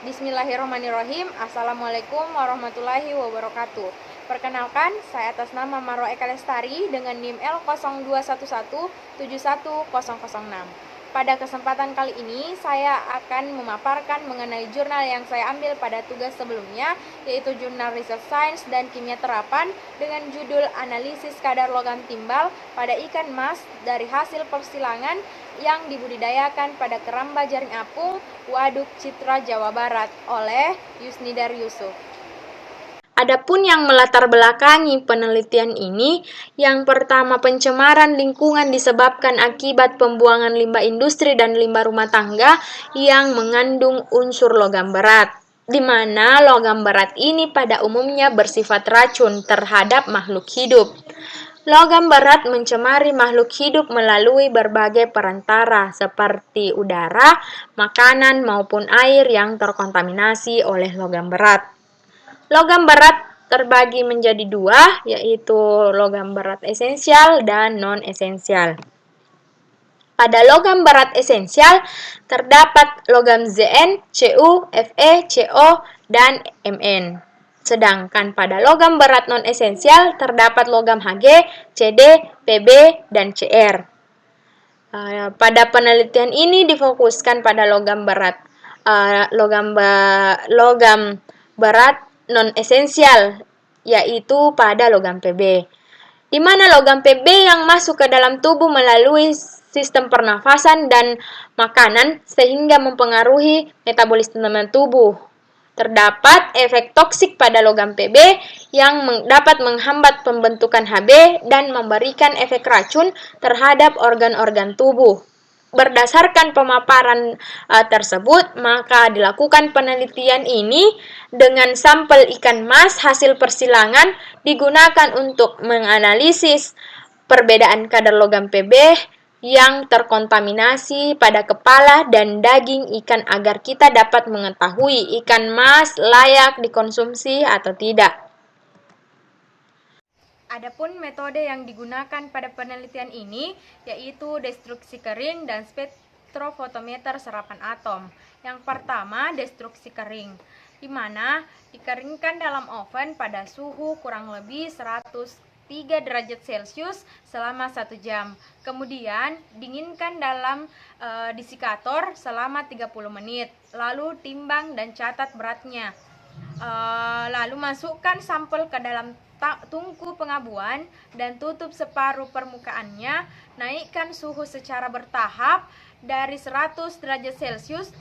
Bismillahirrahmanirrahim. Assalamualaikum warahmatullahi wabarakatuh. Perkenalkan, saya atas nama Marwa Eka Lestari dengan NIM L0211711006. Pada kesempatan kali ini, saya akan memaparkan mengenai jurnal yang saya ambil pada tugas sebelumnya, yaitu Jurnal Research Science dan Kimia Terapan dengan judul Analisis Kadar Logam Timbal pada ikan mas dari hasil persilangan yang dibudidayakan pada keramba jaring apung, Waduk Citra, Jawa Barat oleh Yusnidar Yusuf. Adapun yang melatar belakangi penelitian ini, yang pertama pencemaran lingkungan disebabkan akibat pembuangan limbah industri dan limbah rumah tangga yang mengandung unsur logam berat, di mana logam berat ini pada umumnya bersifat racun terhadap makhluk hidup. Logam berat mencemari makhluk hidup melalui berbagai perantara seperti udara, makanan, maupun air yang terkontaminasi oleh logam berat. Logam berat terbagi menjadi dua, yaitu logam berat esensial dan non-esensial. Pada logam berat esensial terdapat logam Zn, Cu, Fe, Co, dan Mn. Sedangkan pada logam berat non-esensial terdapat logam Hg, Cd, Pb, dan Cr. Pada penelitian ini difokuskan pada logam berat non-esensial, yaitu pada logam Pb, di mana logam Pb yang masuk ke dalam tubuh melalui sistem pernafasan dan makanan sehingga mempengaruhi metabolisme tubuh. Terdapat efek toksik pada logam Pb yang dapat menghambat pembentukan Hb dan memberikan efek racun terhadap organ-organ tubuh. Berdasarkan pemaparan tersebut, maka dilakukan penelitian ini dengan sampel ikan mas hasil persilangan digunakan untuk menganalisis perbedaan kadar logam Pb yang terkontaminasi pada kepala dan daging ikan agar kita dapat mengetahui ikan mas layak dikonsumsi atau tidak. Adapun metode yang digunakan pada penelitian ini yaitu destruksi kering dan spektrofotometer serapan atom. Yang pertama, destruksi kering, di mana dikeringkan dalam oven pada suhu kurang lebih 103 derajat Celcius selama 1 jam. Kemudian dinginkan dalam disikator selama 30 menit. Lalu timbang dan catat beratnya. Lalu masukkan sampel ke dalam tungku pengabuan dan tutup separuh permukaannya. Naikkan suhu secara bertahap dari 100 derajat Celcius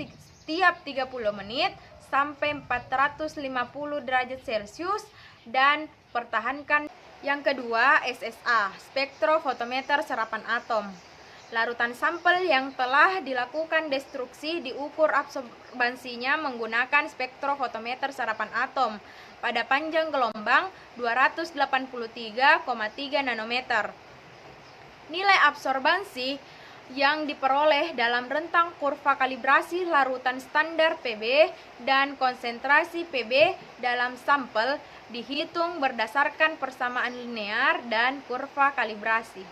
tiap 30 menit sampai 450 derajat Celcius dan pertahankan. Yang kedua, SSA, spektrofotometer serapan atom. Larutan sampel yang telah dilakukan destruksi diukur absorbansinya menggunakan spektrofotometer serapan atom pada panjang gelombang 283,3 nanometer. Nilai absorbansi yang diperoleh dalam rentang kurva kalibrasi larutan standar Pb dan konsentrasi Pb dalam sampel dihitung berdasarkan persamaan linear dan kurva kalibrasi.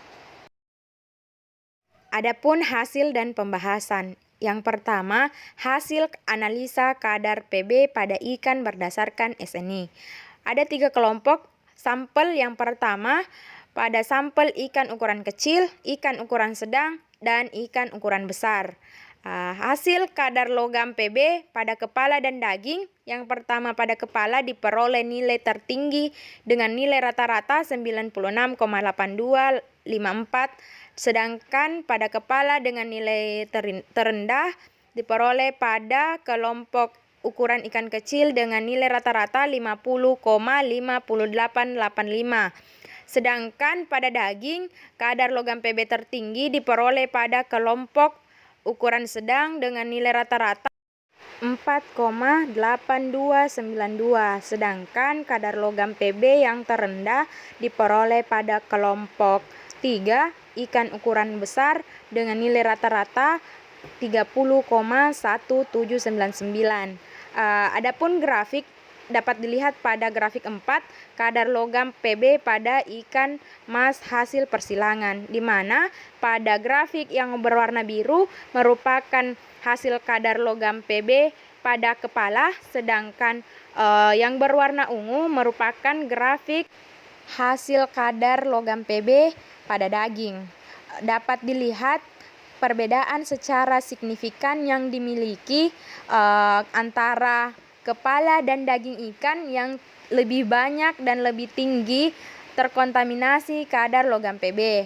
Adapun hasil dan pembahasan. Yang pertama, hasil analisa kadar Pb pada ikan berdasarkan SNI. Ada 3 kelompok sampel. Yang pertama, pada sampel ikan ukuran kecil, ikan ukuran sedang, dan ikan ukuran besar. Hasil kadar logam Pb pada kepala dan daging. Yang pertama pada kepala diperoleh nilai tertinggi dengan nilai rata-rata 96,8254, sedangkan pada kepala dengan nilai terendah diperoleh pada kelompok ukuran ikan kecil dengan nilai rata-rata 50,5885. Sedangkan pada daging, kadar logam Pb tertinggi diperoleh pada kelompok ukuran sedang dengan nilai rata-rata 4,8292. Sedangkan kadar logam Pb yang terendah diperoleh pada kelompok 3 ikan ukuran besar dengan nilai rata-rata 30,1799. Adapun grafik dapat dilihat pada grafik 4 kadar logam Pb pada ikan mas hasil persilangan, di mana pada grafik yang berwarna biru merupakan hasil kadar logam Pb pada kepala, sedangkan yang berwarna ungu merupakan grafik hasil kadar logam Pb pada daging. Dapat dilihat perbedaan secara signifikan yang dimiliki antara kepala dan daging ikan yang lebih banyak dan lebih tinggi terkontaminasi kadar logam Pb.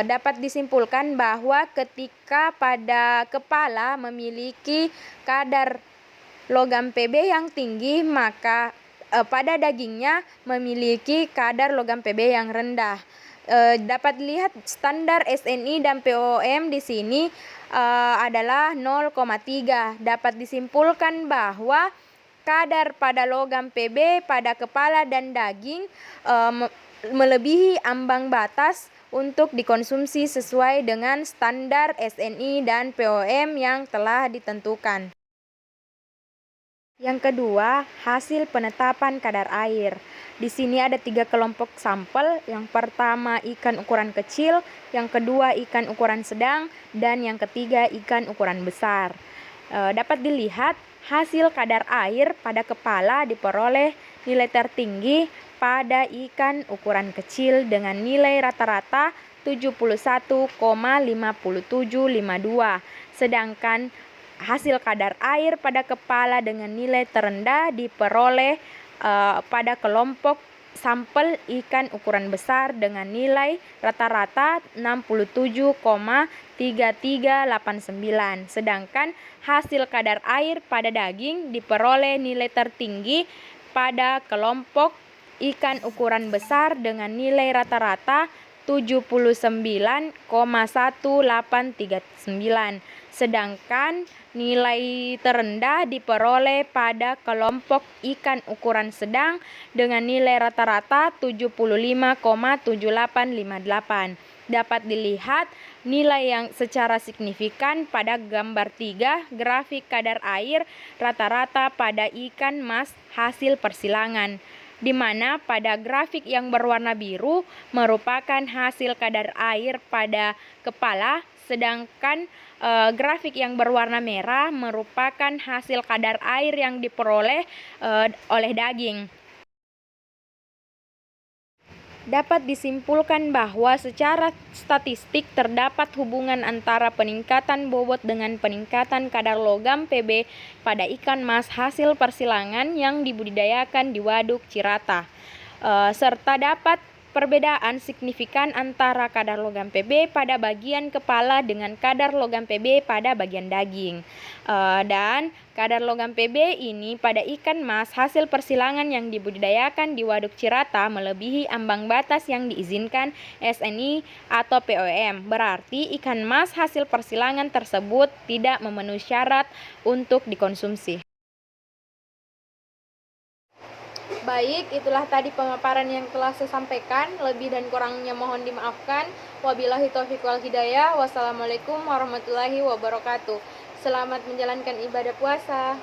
Dapat disimpulkan bahwa ketika pada kepala memiliki kadar logam Pb yang tinggi, maka pada dagingnya memiliki kadar logam Pb yang rendah. Dapat dilihat standar SNI dan POM di sini adalah 0,3. Dapat disimpulkan bahwa kadar pada logam Pb pada kepala dan daging melebihi ambang batas untuk dikonsumsi sesuai dengan standar SNI dan POM yang telah ditentukan. Yang kedua, hasil penetapan kadar air. Di sini ada 3 kelompok sampel. Yang pertama ikan ukuran kecil, yang kedua ikan ukuran sedang, dan yang ketiga ikan ukuran besar. Dapat dilihat hasil kadar air pada kepala diperoleh nilai tertinggi pada ikan ukuran kecil dengan nilai rata-rata 71,5752, sedangkan hasil kadar air pada kepala dengan nilai terendah diperoleh pada kelompok sampel ikan ukuran besar dengan nilai rata-rata 67,3389, sedangkan hasil kadar air pada daging diperoleh nilai tertinggi pada kelompok ikan ukuran besar dengan nilai rata-rata 79,1839, sedangkan nilai terendah diperoleh pada kelompok ikan ukuran sedang dengan nilai rata-rata 75,7858. Dapat dilihat nilai yang secara signifikan pada gambar 3 grafik kadar air rata-rata pada ikan mas hasil persilangan, di mana pada grafik yang berwarna biru merupakan hasil kadar air pada kepala, sedangkan grafik yang berwarna merah merupakan hasil kadar air yang diperoleh oleh daging. Dapat disimpulkan bahwa secara statistik terdapat hubungan antara peningkatan bobot dengan peningkatan kadar logam Pb pada ikan mas hasil persilangan yang dibudidayakan di Waduk Cirata, serta dapat perbedaan signifikan antara kadar logam Pb pada bagian kepala dengan kadar logam Pb pada bagian daging. Dan kadar logam Pb ini pada ikan mas hasil persilangan yang dibudidayakan di Waduk Cirata melebihi ambang batas yang diizinkan SNI atau POM. Berarti ikan mas hasil persilangan tersebut tidak memenuhi syarat untuk dikonsumsi. Baik, itulah tadi pemaparan yang telah saya sampaikan. Lebih dan kurangnya mohon dimaafkan. Wabillahi taufiq wal hidayah. Wassalamualaikum warahmatullahi wabarakatuh. Selamat menjalankan ibadah puasa.